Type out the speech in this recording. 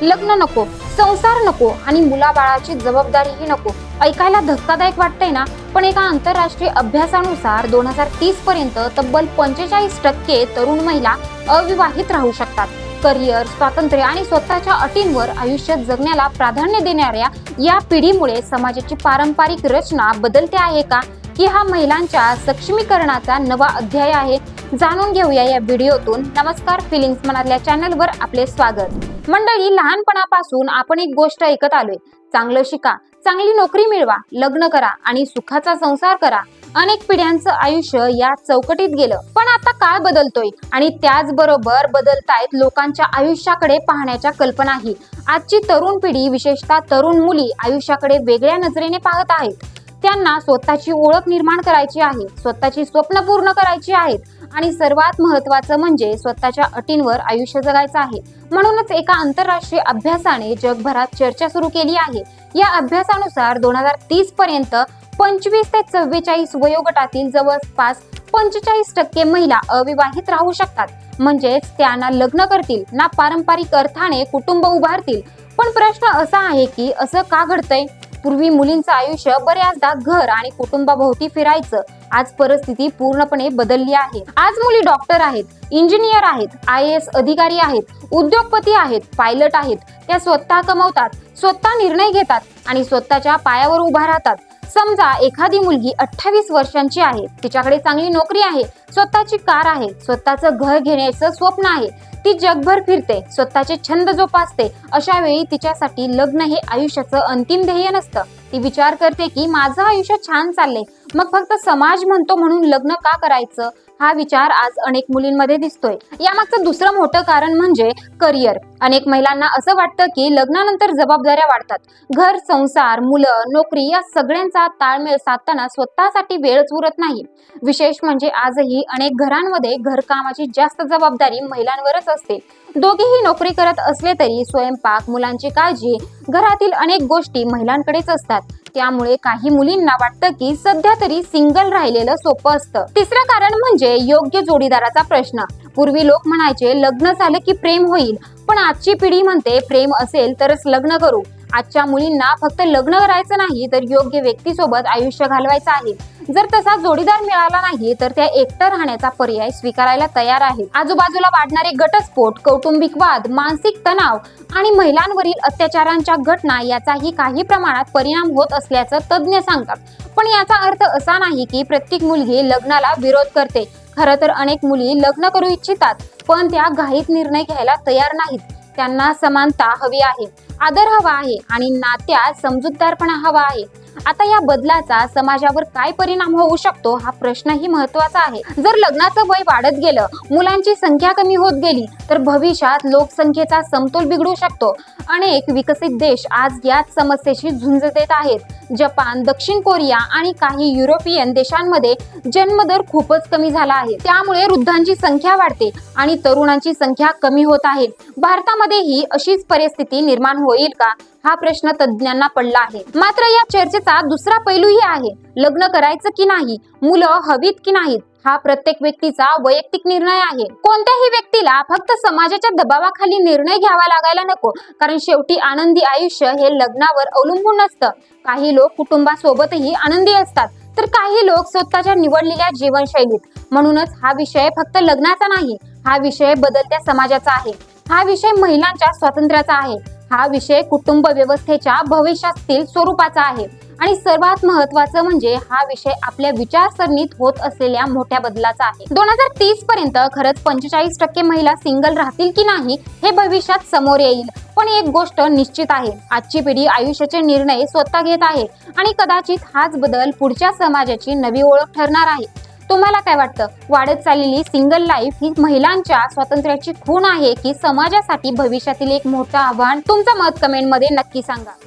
लग्न नको, संसार नको आणि मुलाबाळाची जबाबदारीही नको. ऐकायला धक्कादायक वाटतंय ना, पण एका आंतरराष्ट्रीय अभ्यासानुसार 2030 पर्यंत तब्बल 45% तरुण महिला अविवाहित राहू शकतात. करिअर, स्वातंत्र्य आणि स्वतःच्या अटींवर आयुष्य जगण्याला प्राधान्य देणाऱ्या या पिढीमुळे समाजाची पारंपरिक रचना बदलते आहे का, की हा महिलांच्या सक्षमीकरणाचा नवा अध्याय आहे? जाणून घेऊया या व्हिडिओतून. नमस्कार, फिलिंग्स मनातल्या चॅनलवर आपले स्वागत. मंडळी, लहानपणापासून आपण एक गोष्ट ऐकत आलोय: चांगलं शिका, चांगली नोकरी मिळवा, लग्न करा आणि सुखाचा संसार करा. अनेक पिढ्यांचं आयुष्य या चौकटीत गेलं. पण आता काळ बदलतोय आणि त्याचबरोबर बदलतायत लोकांच्या आयुष्याकडे पाहण्याच्या कल्पनाही. आजची तरुण पिढी, विशेषतः तरुण मुली, आयुष्याकडे वेगळ्या नजरेने पाहत आहेत. त्यांना स्वतःची ओळख निर्माण करायची आहे, स्वतःची स्वप्न पूर्ण करायची आहेत आणि सर्वात महत्त्वाचं म्हणजे स्वतःच्या अटींवर आयुष्य जगायचं आहे. म्हणूनच एका आंतरराष्ट्रीय अभ्यासाने जगभरात चर्चा सुरू केली आहे. या अभ्यासानुसार 2030 पर्यंत 25 ते 44 वयोगटातील जवळपास 45% महिला अविवाहित राहू शकतात. म्हणजेच त्या ना लग्न करतील, ना पारंपरिक अर्थाने कुटुंब उभारतील. पण प्रश्न असा आहे की असं का घडतंय? पूर्वी मुलींचं आयुष्य बऱ्याचदा घर आणि कुटुंबाभोवती फिरायचं. आज परिस्थिती पूर्णपणे बदलली आहे. आज मुली डॉक्टर आहेत, इंजिनियर आहेत, IAS अधिकारी आहेत, उद्योगपती आहेत, पायलट आहेत. त्या स्वतः कमवतात, स्वतः निर्णय घेतात आणि स्वतःच्या पायावर उभा राहतात. समजा एखादी मुलगी 28 वर्षांची आहे, तिच्याकडे चांगली नोकरी आहे, स्वतःची कार आहे, स्वतःचं घर घेण्याचं स्वप्न आहे, ती जगभर फिरते, स्वतःचे छंद जोपासते. अशा वेळी तिच्यासाठी लग्न हे आयुष्याचं अंतिम ध्येय नसतं. ती विचार करते की माझं आयुष्य छान चाललंय, मग फक्त समाज म्हणतो म्हणून लग्न का करायचं? हा विचार आज अनेक मुलींमध्ये दिसतोय. यामागचं दुसरं मोठं कारण म्हणजे करिअर. अनेक महिलांना असं वाटतं की लग्नानंतर जबाबदाऱ्या वाढतात. घर, संसार, मुलं, नोकरी या सगळ्यांचा ताळमेळ साधताना स्वतःसाठी वेळच उरत नाही. विशेष म्हणजे आजही अनेक घरांमध्ये घरकामाची जास्त जबाबदारी महिलांवरच असते. दोघेही नोकरी करत असले तरी स्वयंपाक, मुलांची काळजी, घरातील अनेक गोष्टी महिलांकडेच असतात. त्यामुळे काही मुलींना वाटतं की सध्या तरी सिंगल राहिलेलं सोपं असतं. तिसरं कारण म्हणजे योग्य जोडीदाराचा प्रश्न. पूर्वी लोक म्हणायचे लग्न झालं की प्रेम होईल, पण आजची पिढी म्हणते प्रेम असेल तरच लग्न करू. आजच्या मुलींना फक्त लग्न करायचं नाही तर योग्य व्यक्तीसोबत आयुष्य घालवायचं आहे. जर तसा जोडीदार मिळाला नाही तर त्या एकटं राहण्याचा पर्याय स्वीकारायला तयार आहेत. आजूबाजूला वाढणारे घटस्फोट, कौटुंबिक वाद, मानसिक तणाव आणि महिलांवरील अत्याचारांच्या घटना याचाही काही प्रमाणात परिणाम होत असल्याचं तज्ज्ञ सांगतात. पण याचा अर्थ असा नाही की प्रत्येक मुलगी लग्नाला विरोध करते. खरं तर अनेक मुली लग्न करू इच्छितात, पण त्या घाईत निर्णय घ्यायला तयार नाहीत. त्यांना समानता हवी आहे, आदर हवा आहे आणि नात्यात समजूतदारपणा हवा आहे. आता या बदलाचा समाजावर काय परिणाम होऊ शकतो हा प्रश्नही महत्त्वाचा आहे. जर लग्नाचं वय वाढत गेलं, मुलांची संख्या कमी होत गेली तर भविष्यात लोकसंख्येचा समतोल बिघडू शकतो. अनेक विकसित देश आज याच समस्येशी झुंज देत आहेत. जपान, दक्षिण कोरिया आणि काही युरोपियन देशांमध्ये जन्मदर खूपच कमी झाला आहे. त्यामुळे वृद्धांची संख्या वाढते आणि तरुणांची संख्या कमी होत आहे. भारतामध्येही अशीच परिस्थिती निर्माण होईल का हा प्रश्न तज्ज्ञांना पडला आहे. मात्र या चर्चेचा दुसरा पैलूही आहे: लग्न करायचं की नाही, मुलं हवीत की नाहीत. हा प्रत्येक व्यक्तीचा वैयक्तिक निर्णय आहे. कोणत्याही व्यक्तीला फक्त समाजाच्या दबावाखाली निर्णय घ्यावा लागायला नको, कारण शेवटी आनंदी आयुष्य हे लग्नावर अवलंबून नसतं. काही लोक कुटुंबासोबतही आनंदी असतात, तर काही लोक स्वतःच्या निवडलेल्या जीवनशैलीत. म्हणूनच हा विषय फक्त लग्नाचा नाही, हा विषय बदलत्या समाजाचा आहे. हा विषय महिलांच्या स्वातंत्र्याचा आहे. हा विषय कुटुंब व्यवस्थेच्या भविष्यातील स्वरूपाचा आहे आणि सर्वात महत्त्वाचं म्हणजे हा विषय आपल्या विचारसरणीत होत असलेल्या मोठ्या बदलाचा आहे. 2030 पर्यंत खरंच 45% महिला सिंगल राहतील की नाही हे भविष्यात समोर येईल. पण एक गोष्ट निश्चित आहे: आजची पिढी आयुष्याचे निर्णय स्वतः घेत आहे आणि कदाचित हाच बदल पुढच्या समाजाची नवी ओळख ठरणार आहे. तुम्हाला काय वाटतं? वाढत चाललेली सिंगल लाईफ ही महिलांच्या स्वातंत्र्याची खूण आहे की समाजासाठी भविष्यातील एक मोठं आव्हान? तुमचं मत कमेंटमध्ये नक्की सांगा.